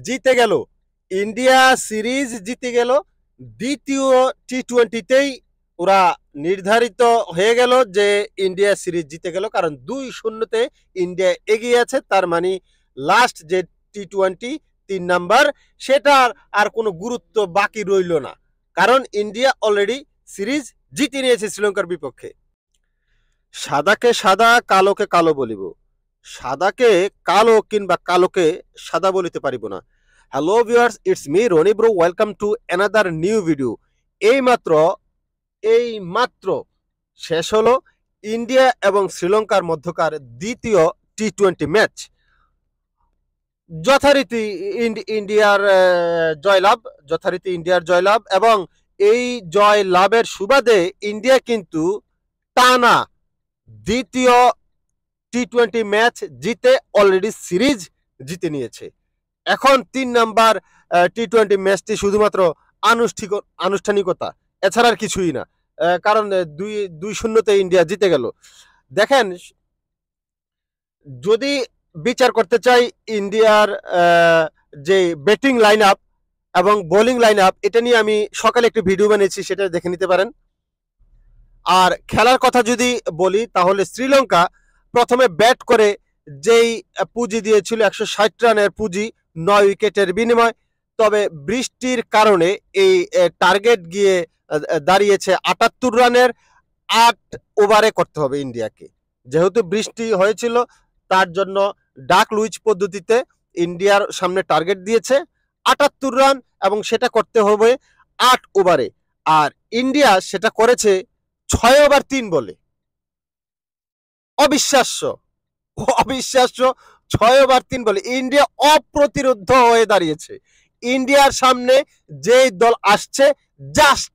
জিতে গেল, India series জিতে গেল। দ্বিতীয় টি-20তেই ওরা নির্ধারিত হয়ে গেল যে ইন্ডিয়া সিরিজ জিতে গেল, কারণ 2-0-তে ইন্ডিয়া এগিয়ে আছে। তার মানে লাস্ট যে টি-20 3 নাম্বার, সেটার আর কোনো গুরুত্ব বাকি রইল না, কারণ ইন্ডিয়া অলরেডি সিরিজ জিতে নিয়েছে শ্রীলঙ্কার বিপক্ষে। সাদাকে সাদা, কালোকে কালো বলিব, সাদাকে কালো কিংবা কালোকে সাদা বলিতে পারিব না। Hello viewers, it's me Rony bro, welcome to another new video. এই মাত্র শেষ হলো ইন্ডিয়া এবং শ্রীলঙ্কার মধ্যকার দ্বিতীয় টি-20 ম্যাচ। যথারীতি ইন্ডিয়ার জয়লাভ, এবং এই জয় লাভের সুবাদে ইন্ডিয়া কিন্তু টানা দ্বিতীয় টি-20 ম্যাচ জিতে অলরেডি সিরিজ জিতে নিয়েছে। এখন 3 নাম্বার টি-20 ম্যাচটি শুধুমাত্র আনুষ্ঠানিকতা, এছাড়া আর কিছুই না, কারণ 2-0-তে ইন্ডিয়া জিতে গেল। দেখেন, যদি বিচার করতে চাই ইন্ডিয়ার যে ব্যাটিং লাইন আপ এবং বোলিং লাইন আপ, এটা নিয়ে আমি সকালে একটি ভিডিও বানিয়েছি, সেটা দেখে নিতে পারেন। আর খেলার কথা যদি বলি, তাহলে শ্রীলঙ্কা প্রথমে ব্যাট করে যেই পুঁজি দিয়েছিল 160 রানের পুঁজি 9 উইকেটের বিনিময়, তবে বৃষ্টির কারণে এই টার্গেট গিয়ে দাঁড়িয়েছে 78 রানের। 8 ওভারে করতে হবে ইন্ডিয়াকে, যেহেতু বৃষ্টি হয়েছিল তার জন্য ডাক লুইচ পদ্ধতিতে ইন্ডিয়ার সামনে টার্গেট দিয়েছে 78 রান, এবং সেটা করতে হবে 8 ওভারে। আর ইন্ডিয়া সেটা করেছে 6 ওভার 3 বলে। অবিশ্বাস্য, 6 ওভার 3 বলে ইন্ডিয়া অপ্রতিরোধ্য হয়ে দাঁড়িয়েছে। ইন্ডিয়ার সামনে যে দল আসছে, জাস্ট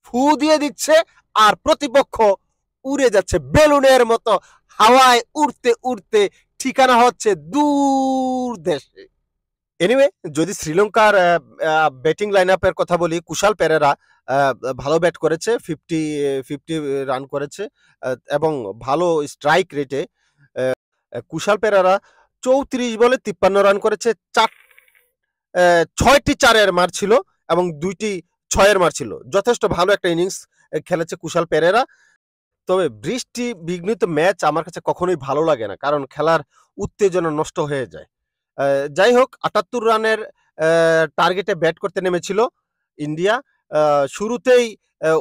ফু দিয়ে দিচ্ছে, আর প্রতিপক্ষ উড়ে যাচ্ছে বেলুনের মতো, হাওয়ায় উড়তে উড়তে ঠিকানা হচ্ছে দূর দেশে। এনিওয়ে, যদি শ্রীলঙ্কার ব্যাটিং লাইন আপের কথা বলি, কুশাল পেরেরা ভালো ব্যাট করেছে, 50 রান করেছে, এবং ভালো স্ট্রাইক রেটে। কুশাল পেরেরা 34 বলে 53 রান করেছে, 6টি 4-এর মার ছিল এবং 2টি 6-এর মার ছিল। যথেষ্ট ভালো একটা ইনিংস খেলেছে কুশাল পেরেরা। তবে বৃষ্টি বিঘ্নিত ম্যাচ আমার কাছে কখনোই ভালো লাগে না, কারণ খেলার উত্তেজনা নষ্ট হয়ে যায়। যাই হোক, 78 রানের টার্গেটে ব্যাট করতে নেমেছিল ইন্ডিয়া। শুরুতেই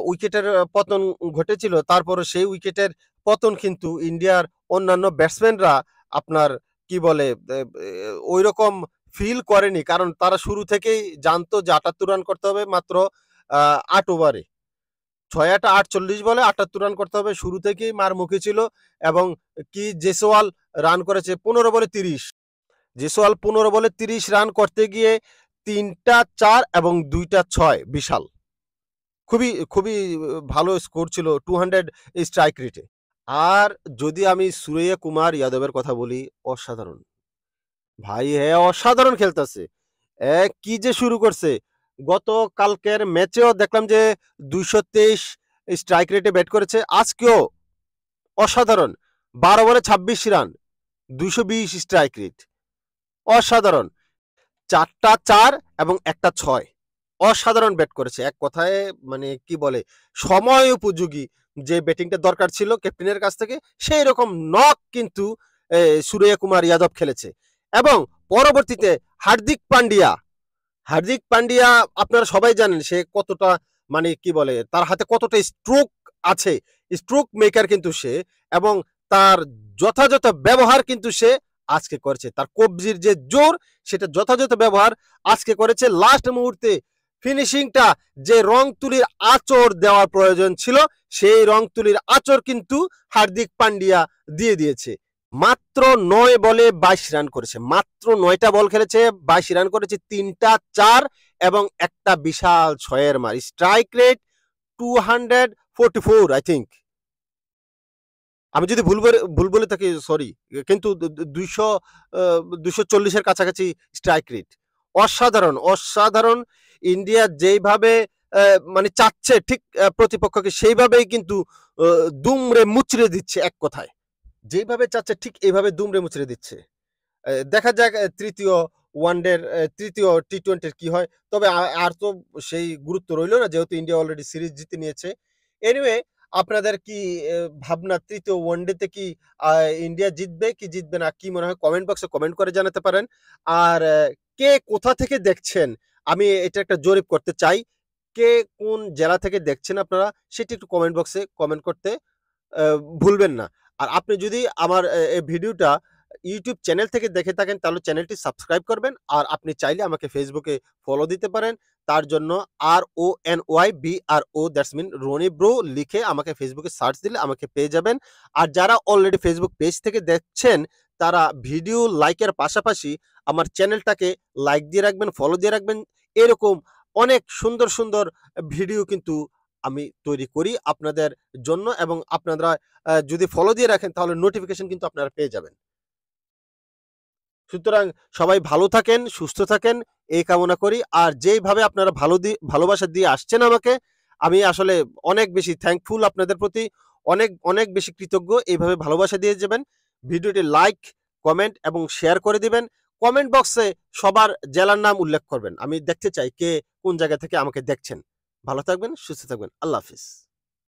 উইকেটের পতন ঘটেছিল, তারপরে সেই উইকেটের পতন কিন্তু ইন্ডিয়ার অন্যান্য ব্যাটসম্যানরা আপনার কি বলে ওই রকম ফিল করেনি, কারণ তারা শুরু থেকেই জানতো যে 78 রান করতে হবে মাত্র 8 ওভারে। 6-8 48 বলে 78 রান করতে হবে, শুরু থেকেই মার মুখে ছিল। এবং কি জেসওয়াল রান করেছে 15 বলে 30। জেসওয়াল 15 বলে 30 রান করতে গিয়ে 3টা 4 এবং 2টা 6, বিশাল, খুবই খুবই ভালো স্কোর ছিল 200 স্ট্রাইক রেটে। আর যদি আমি সূর্য কুমার যাদবের কথা বলি, অসাধারণ ভাই, হ্যাঁ অসাধারণ খেলতেছে। কি যে শুরু করছে, গত কালকের ম্যাচেও দেখলাম যে 223 স্ট্রাইক রেটে ব্যাট করেছে, আজকেও অসাধারণ 12 বলে 26 রান, 220 স্ট্রাইক রেট, অসাধারণ। 4টা 4 এবং একটা 6, অসাধারণ ব্যাট করেছে। এক কথায় মানে কি বলে, সময় উপযোগী যে ব্যাটিংটা দরকার ছিল ক্যাপ্টেনের কাছ থেকে, সেই রকম নক কিন্তু সূর্য কুমার যাদব খেলেছে। এবং পরবর্তীতে হার্দিক পান্ডিয়া আপনারা সবাই জানেন সে কতটা মানে কি বলে, তার হাতে কতটা স্ট্রোক আছে, স্ট্রোক মেকার কিন্তু সে, এবং তার যথাযথ ব্যবহার কিন্তু সে আজকে করেছে। তার কবজির যে জোর, সেটা যথাযথ ব্যবহার আজকে করেছে। লাস্ট মুহূর্তে ফিনিশিংটা, যে রং তুলির আঁচড় দেওয়ার প্রয়োজন ছিল, সেই রং তুলির আঁচড় কিন্তু হার্দিক পান্ডিয়া দিয়ে দিয়েছে। মাত্র 9 বলে 22 রান করেছে, মাত্র 9টা বল খেলেছে, 22 রান করেছে, 3টা 4 এবং একটা বিশাল 6-এর মার। Strike rate 244, I think. আমি যদি ভুল বলে থাকি সরি, কিন্তু 240-এর কাছাকাছি স্ট্রাইক রেট। অসাধারণ। ইন্ডিয়া যেইভাবে মানে চাচ্ছে ঠিক প্রতিপক্ষকে সেইভাবেই কিন্তু দুমড়ে মুচড়ে দিচ্ছে এক কথায়। যেইভাবে চাচ্ছে ঠিক এইভাবে দুমড়ে মুচড়ে দিচ্ছে। দেখা যাক তৃতীয় ওয়ানডের ৩য় টি-20 কি হয়। তবে আর তো সেই গুরুত্ব রইল না যেহেতু ইন্ডিয়া অলরেডি সিরিজ জিতে নিয়েছে। এনিওয়ে আপনাদের কি ভাবনা ৩য় ওয়ানডেতে কি আ ইন্ডিয়া জিতবে কি জিতবে না? কি মনে হয় কমেন্ট বক্সে কমেন্ট করে জানাতে পারেন। আর কে কোথা থেকে দেখছেন? আমি এটা একটা জরিপ করতে চাই। কে কোন জেলা থেকে দেখছেন আপনারা সেটি একটু কমেন্ট বক্সে কমেন্ট করতে আ ভুলবেন না। আর আপনি যদি আমার এই ভিডিওটা YouTube চ্যানেল থেকে দেখে থাকেন তাহলে চ্যানেলটি সাবস্ক্রাইব করবেন। আর আপনি চাইলে আমাকে Facebook এ ফলো দিতে পারেন। তার জন্য RONYBRO that's mean Rony bro লিখে আমাকে Facebook এ সার্চ দিলে আমাকে পেয়ে যাবেন। আর যারা অলরেডি Facebook পেজ থেকে দেখছেন তারা ভিডিও লাইকের পাশাপাশি আমার চ্যানেলটাকে লাইক দিয়ে রাখবেন, ফলো দিয়ে রাখবেন। এরকম অনেক সুন্দর, সুন্দর ভিডিও কিন্তু আমি তৈরি করি আপনাদের জন্য এবং আপনারা যদি ফলো দিয়ে রাখেন তাহলে নোটিফিকেশন কিন্তু আপনারা পেয়ে যাবেন। সুতরাং সবাই ভালো থাকেন, সুস্থ থাকেন এই কামনা করি। আর যেইভাবে আপনারা ভালোবাসা দিয়ে আসছেন আমাকে, আমি আসলে অনেক বেশি থ্যাঙ্কফুল আপনাদের প্রতি। অনেক, অনেক বেশি কৃতজ্ঞ। এইভাবে ভালোবাসা দিয়ে যাবেন। ভিডিওটি লাইক, কমেন্ট এবং শেয়ার করে দিবেন। কমেন্ট বক্সে সবার জেলার নাম উল্লেখ করবেন। আমি দেখতে চাই কে কোন জায়গা থেকে আমাকে দেখছেন। ভালো থাকবেন, সুস্থ থাকবেন। আল্লাহ হাফেজ।